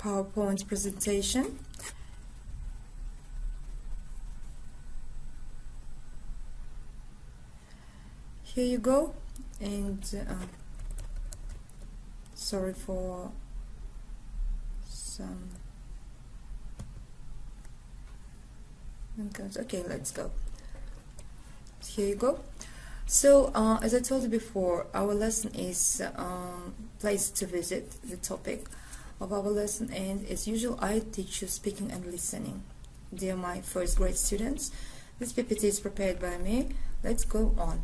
PowerPoint presentation. Here you go, and sorry for some. Okay, let's go. Here you go. So, as I told you before, our lesson is place to visit, the topic of our lesson, and as usual, I teach you speaking and listening. Dear my first grade students, this PPT is prepared by me. Let's go on.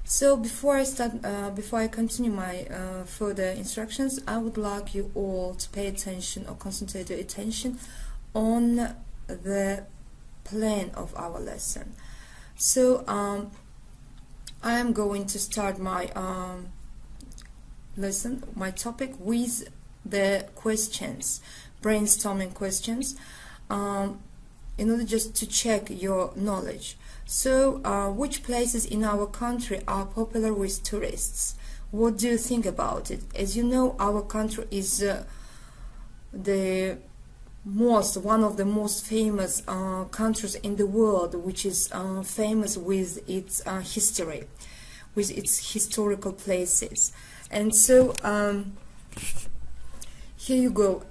So, before I continue my further instructions, I would like you all to pay attention or concentrate your attention on the plan of our lesson. So, I am going to start my lesson, my topic, with the questions, brainstorming questions, in order just to check your knowledge. So, which places in our country are popular with tourists? What do you think about it? As you know, our country is one of the most famous countries in the world, which is famous with its history, with its historical places. And so here you go.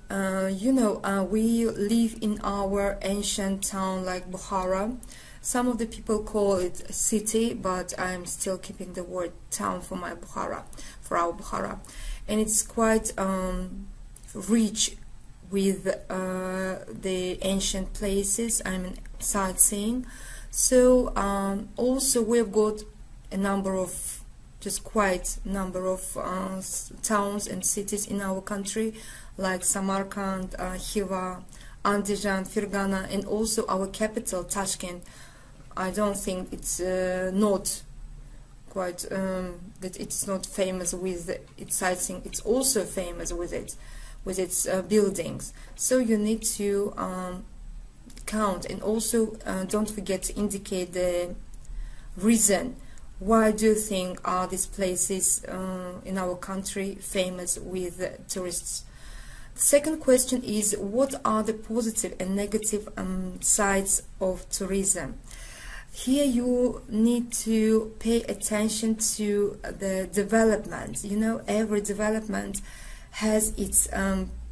We live in our ancient town like Bukhara. Some of the people call it city, but I'm still keeping the word town for my Bukhara, for our Bukhara. And it's quite rich with the ancient places, I mean sightseeing. So also we've got a number of, towns and cities in our country, like Samarkand, Khiva, Andijan, Fergana, and also our capital, Tashkent. I don't think it's not quite that it's not famous with its sightseeing. It's also famous with its buildings. So you need to count, and also don't forget to indicate the reason. Why do you think are these places in our country famous with tourists? The second question is, what are the positive and negative sides of tourism? Here you need to pay attention to the development. You know, every development has its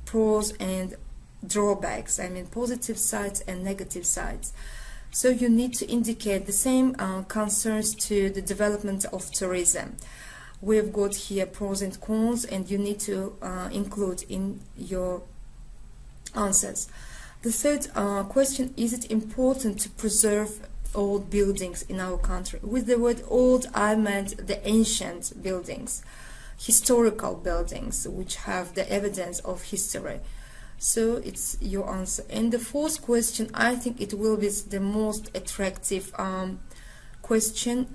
pros and drawbacks, I mean positive sides and negative sides. So you need to indicate the same concerns to the development of tourism. We've got here pros and cons, and you need to include in your answers. The third question, is it important to preserve old buildings in our country? With the word old, I meant the ancient buildings, historical buildings which have the evidence of history. So it's your answer. And the fourth question, I think it will be the most attractive question,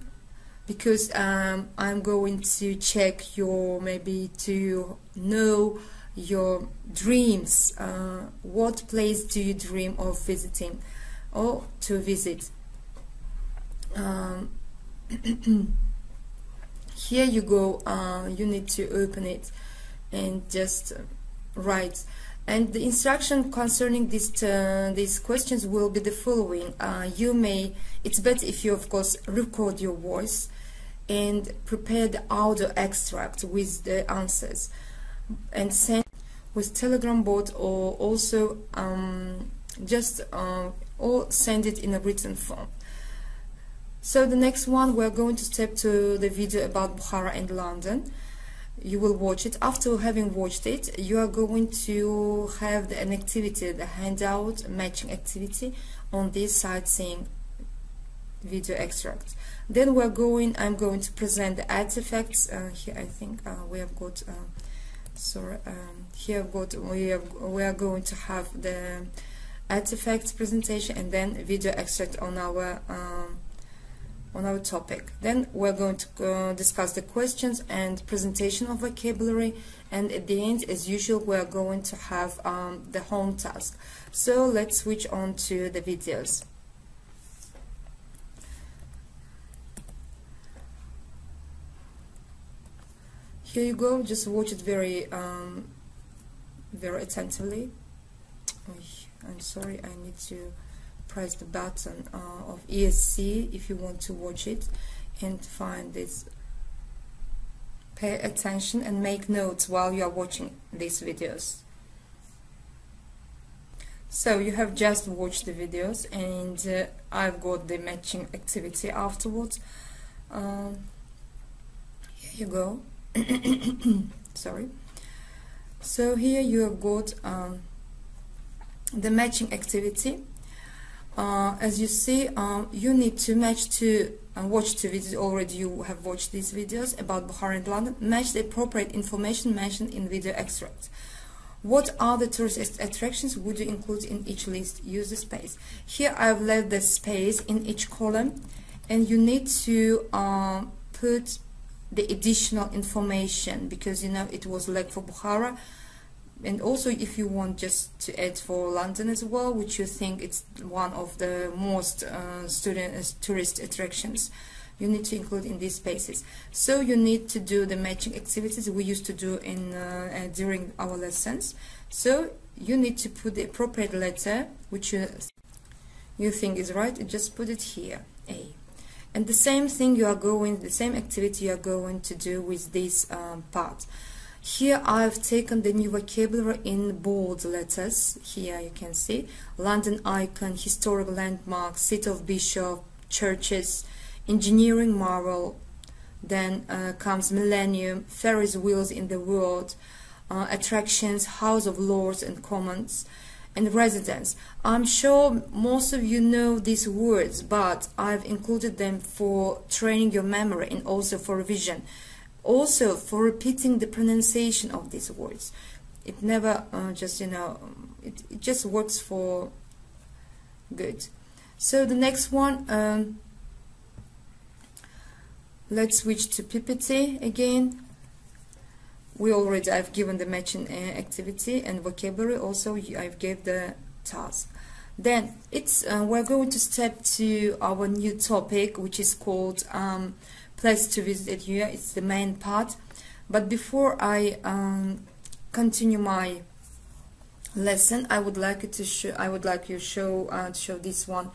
because I'm going to check your, maybe to know your dreams. What place do you dream of visiting or to visit? Here you go. You need to open it and just write. And the instruction concerning these questions will be the following. It's better if you, of course, record your voice and prepare the audio extract with the answers and send with Telegram bot, or also or send it in a written form. So the next one, we're going to step to the video about Bukhara and London. You will watch it. After having watched it, you are going to have an activity, the handout matching activity on this sightseeing video extract. Then I'm going to present the artifacts. Here I think we have got. Here we are going to have the artifacts presentation, and then video extract on our topic. Then we're going to discuss the questions and presentation of vocabulary, and at the end, as usual, we're going to have the home task. So let's switch on to the videos. Here you go. Just watch it very attentively. I'm sorry, I need to press the button of ESC if you want to watch it and find this. Pay attention and make notes while you are watching these videos. So you have just watched the videos, and I've got the matching activity afterwards. Here you go. Sorry. So here you have got the matching activity. As you see, you need to match to watch the videos. Already you have watched these videos about Bukhara and London. Match the appropriate information mentioned in video extract. What are the tourist attractions would you include in each list? Use the space. Here I've left the space in each column, and you need to put the additional information, because you know it was like for Bukhara, and also if you want just to add for London as well, which you think it's one of the most tourist attractions, you need to include in these spaces. So you need to do the matching activities we used to do in during our lessons. So you need to put the appropriate letter which you think is right, and just put it here, A. And the same thing the same activity you are going to do with this part. Here I've taken the new vocabulary in bold letters. Here you can see London icon, historic landmark, seat of bishop, churches, engineering marvel, then comes millennium, Ferris wheels in the world, attractions, House of Lords and Commons, and residence. I'm sure most of you know these words, but I've included them for training your memory and also for revision. Also for repeating the pronunciation of these words. It never just, you know, it just works for good. So the next one, let's switch to PPT again. I've given the matching activity and vocabulary. Also I've gave the task. Then we're going to step to our new topic, which is called place to visit here. It's the main part. But before I continue my lesson, I would like to show this one,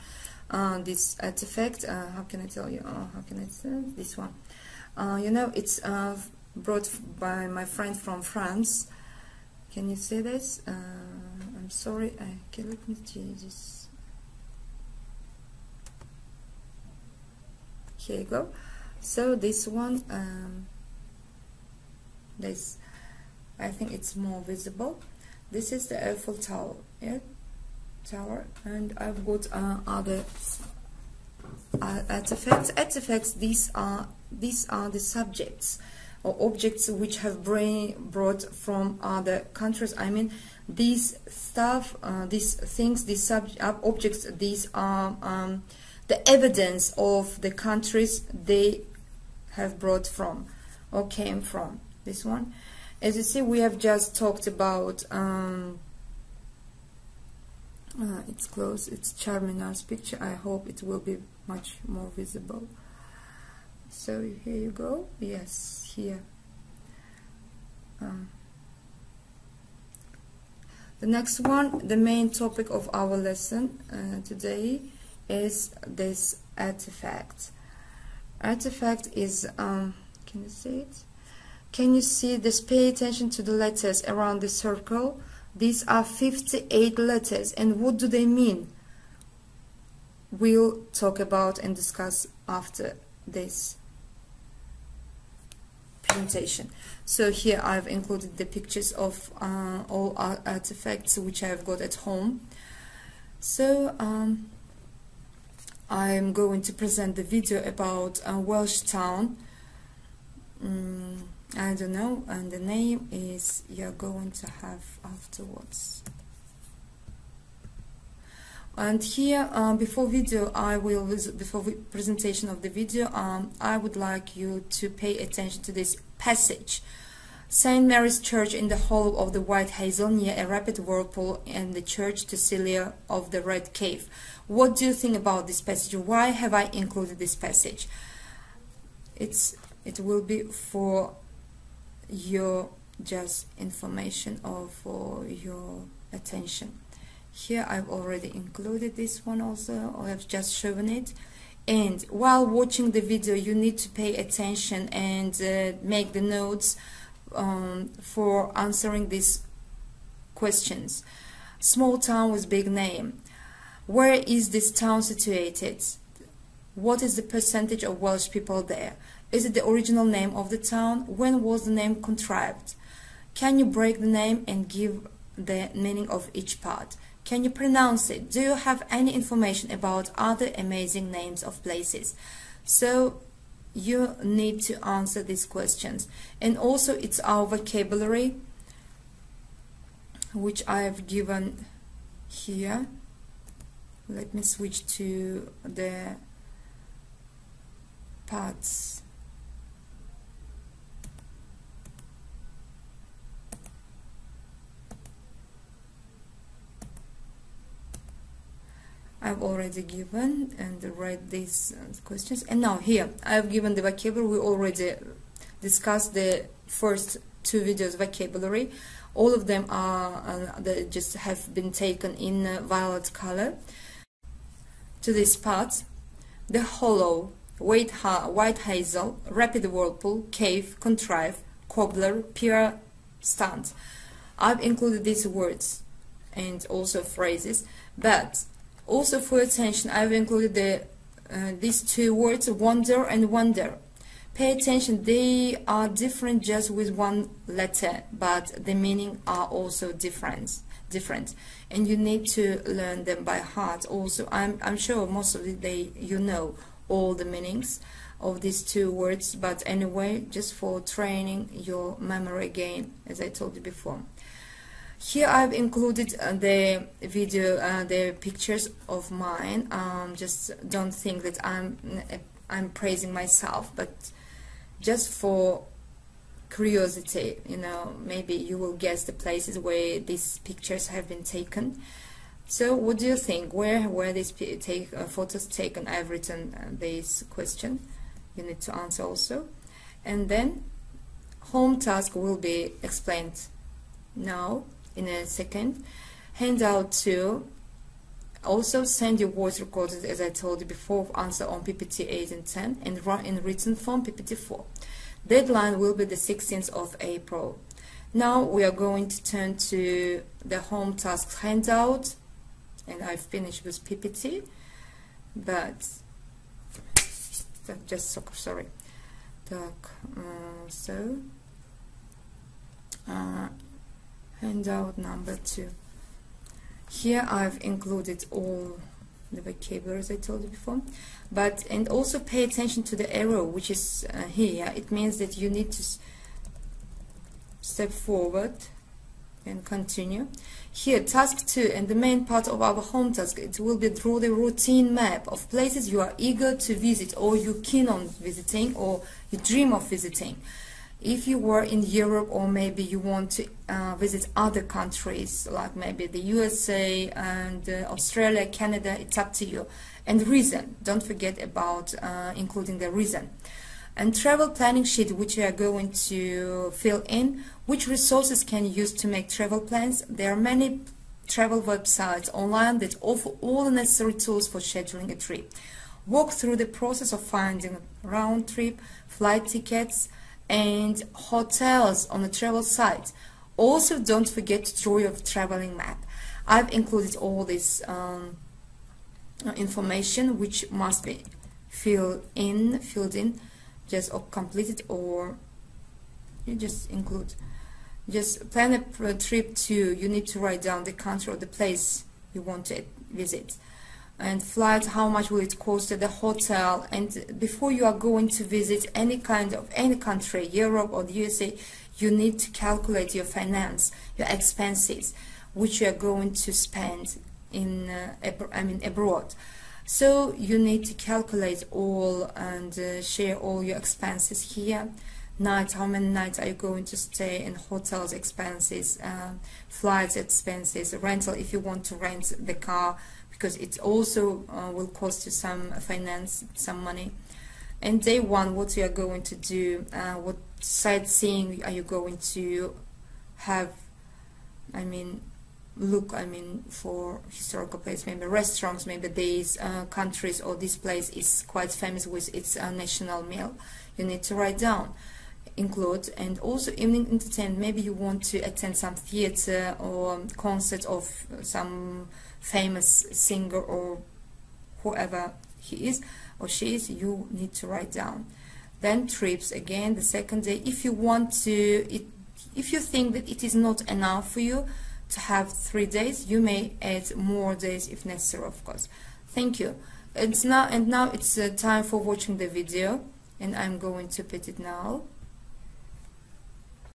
this artifact. How can I tell you? How can I say this one? You know, it's brought by my friend from France. Can you see this? I'm sorry. Okay, let me change this. Here you go. So this one, I think it's more visible. This is the Eiffel Tower, yeah, and I've got other artifacts. Artifacts. These are the subjects or objects which have been brought from other countries. I mean, these stuff, these things, these objects. These are the evidence of the countries they have brought from or came from. This one, as you see, we have just talked about it's close, it's Charminar's picture. I hope it will be much more visible. So here you go. Yes, here. The next one, the main topic of our lesson today, is this artifact. Artifact is, can you see it? Can you see this? Pay attention to the letters around the circle. These are 58 letters, and what do they mean? We'll talk about and discuss after this presentation. So here I've included the pictures of all artifacts which I've got at home. So I'm going to present the video about Welsh town. I don't know, and the name is you're going to have afterwards. And here, before presentation of the video, I would like you to pay attention to this passage. St. Mary's Church in the hollow of the White Hazel near a rapid whirlpool, and the Church to Celia of the Red Cave. What do you think about this passage? Why have I included this passage? It will be for your just information or for your attention. Here I've already included this one also, or I've just shown it. And while watching the video, you need to pay attention and make the notes for answering these questions. Small town with big name. Where is this town situated? What is the percentage of Welsh people there? Is it the original name of the town? When was the name contrived? Can you break the name and give the meaning of each part? Can you pronounce it? Do you have any information about other amazing names of places? So you need to answer these questions. And also it's our vocabulary, which I have given here. Let me switch to the parts. I've already given and read these questions, and now here I've given the vocabulary. We already discussed the first two videos vocabulary. All of them are they just have been taken in violet color. To this part: the hollow, white hazel, rapid whirlpool, cave, contrive, cobbler, pier, stunt. I've included these words and also phrases, but also for attention, I've included these two words, wonder and wonder. Pay attention, they are different just with one letter, but the meaning are also different, and you need to learn them by heart. Also, I'm sure most of you know all the meanings of these two words, but anyway, just for training your memory again, as I told you before. Here I've included the video, the pictures of mine. Just don't think that I'm praising myself, but just for curiosity, you know, maybe you will guess the places where these pictures have been taken. So what do you think? Where were these photos taken? I've written this question. You need to answer also. And then home task will be explained now in a second. Handout 2, also send your voice recorded, as I told you before, answer on PPT 8 and 10, and run in written form PPT 4. Deadline will be the 16th of April. Now we are going to turn to the home tasks handout, and I've finished with PPT, but just sorry. Handout number 2. Here I've included all the vocabulary as I told you before, and also pay attention to the arrow which is here. It means that you need to step forward and continue. Here, task 2, and the main part of our home task, it will be draw the routine map of places you are eager to visit, or you're keen on visiting, or you dream of visiting. If you were in Europe, or maybe you want to visit other countries like maybe the USA and Australia, Canada, it's up to you. And reason, don't forget about including the reason. And travel planning sheet, which we are going to fill in. Which resources can you use to make travel plans? There are many travel websites online that offer all the necessary tools for scheduling a trip. Walk through the process of finding round trip, flight tickets, and hotels on the travel site. Also, don't forget to draw your traveling map. I've included all this information which must be filled in, just or completed, or you just include. Just plan a trip to, you need to write down the country or the place you want to visit. And flight, how much will it cost at the hotel? And before you are going to visit any country, Europe or the USA, you need to calculate your finance, your expenses, which you are going to spend in abroad. So you need to calculate all and share all your expenses here. Nights, how many nights are you going to stay, in hotels expenses, flights expenses, rental if you want to rent the car, because it also will cost you some finance, some money. And day 1, what you are going to do, what sightseeing are you going to have, look, I mean, for historical place, maybe restaurants, maybe these countries or this place is quite famous with its national meal. You need to write down, include. And also evening entertainment, maybe you want to attend some theater or concert of some famous singer or whoever he is or she is, you need to write down. Then trips, again, the second day. If you want to, if you think that it is not enough for you to have 3 days, you may add more days if necessary, of course. Thank you. Now it's time for watching the video, and I'm going to put it now.